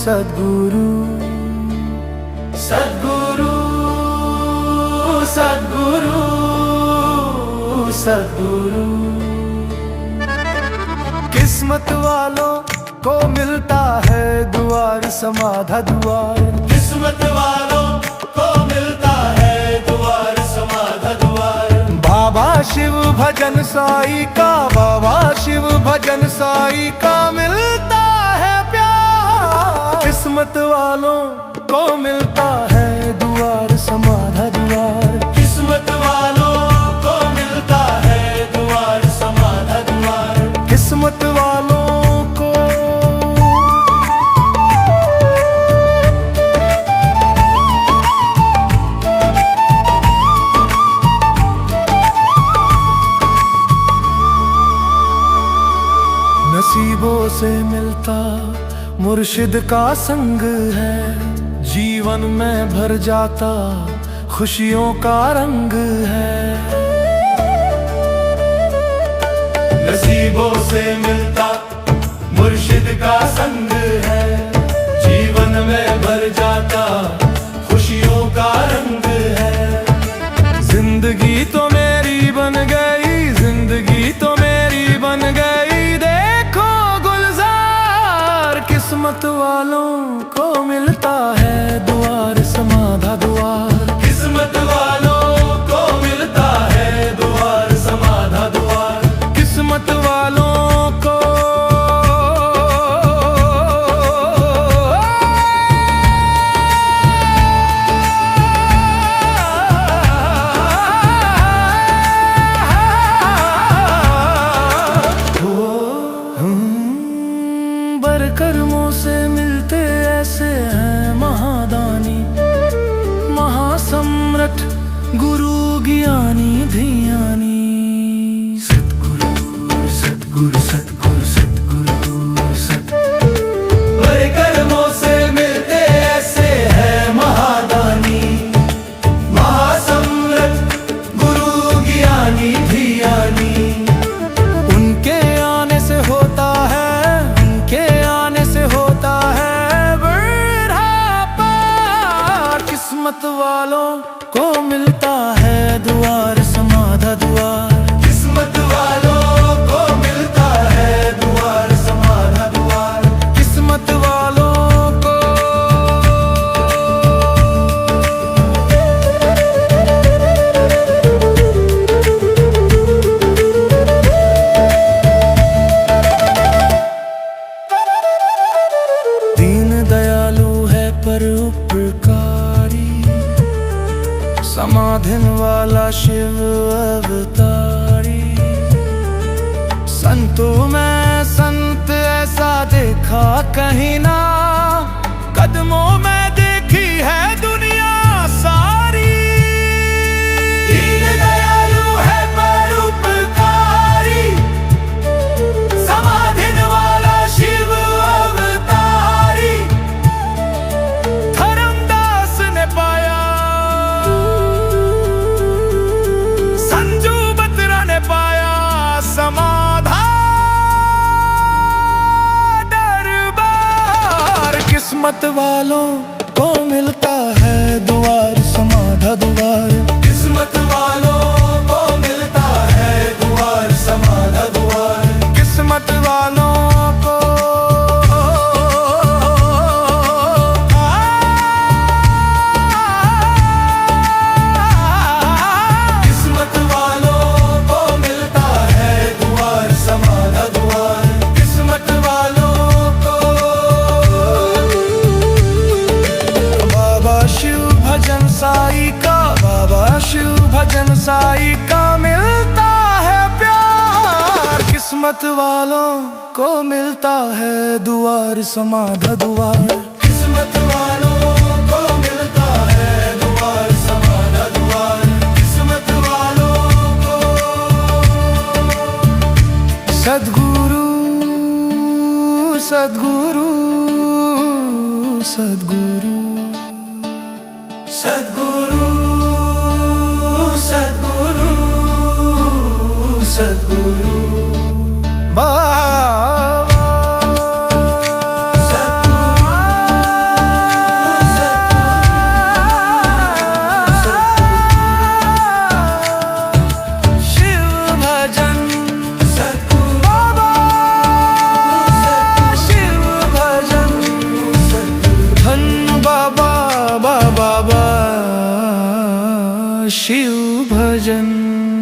सद्गुरु सद्गुरु सद्गुरु सद्गुरु। किस्मत वालों को मिलता है द्वार समाधा द्वार, किस्मत वालों को मिलता है द्वार समाधा द्वार। बाबा शिव भजन साई का, बाबा शिव भजन साई का मिलता है प्यार। किस्मत वालों को मिलता है द्वार समाधा द्वार, किस्मत वालों को मिलता है द्वार समाधा द्वार। किस्मत वालों को नसीबों से मिलता मुर्शिद का संग है, जीवन में भर जाता खुशियों का रंग है। नसीबों से मिलता मुर्शिद का संग है, जीवन में भर जाता खुशियों का रंग है। जिंदगी तो मेरी बन गई, जिंदगी तो मेरी बन गई, देखो गुलजार। किस्मत वालों को मिलता है द्वार समाधा द्वार, किस्मत वालों को मिलता है द्वार समाधा द्वार। किस्मत वालों को कर्मों से मिलते ऐसे हैं महादानी, महासम्राट गुरु ज्ञानी धियानी। सद्गुरु सद्गुरु सद्गुरु सद्गुरु सद्गुरु। बड़े कर्मों से मिलते ऐसे हैं महादानी, महासम्राट गुरु ज्ञानी धियानी। उनके आने से होता है, किस्मत वालों को मिलता है द्वार समाधा द्वार, किस्मत वालों को मिलता है द्वार समाधा द्वार। किस्मत वालों को दीन दयालु है पर उपकारी, समाधिन वाला शिव अवतारी। संतों में संत ऐसा देखा कहीं ना, कदमों में देखी है दुनिया सारी। दीन दयालु है परोपकारी, समाधिन वाला शिव अवतारी। धर्मदास ने पाया, संजू बत्रा ने पाया समाधा दरबार। किस्मत वालों को मिलता है द्वार समाधा द्वार, किस्मत वालों को मिलता है द्वार समाधा द्वार। किस्मत वालों को किस्मत वालों को मिलता है द्वार समाधा द्वार। किस्मत वालों को बाबा शिव भजन साई का, बाबा शिव भजन साई का मिलता है प्यार। किस्मत वालों को मिलता है द्वार समाधा द्वार, किस्मत वालों को मिलता है द्वार समाधा द्वार। किस्मत वालों को सद्गुरु सद्गुरु सद्गुरु सद्गुरु सद्गुरु सद्गुरु। बाबा शिव भजन।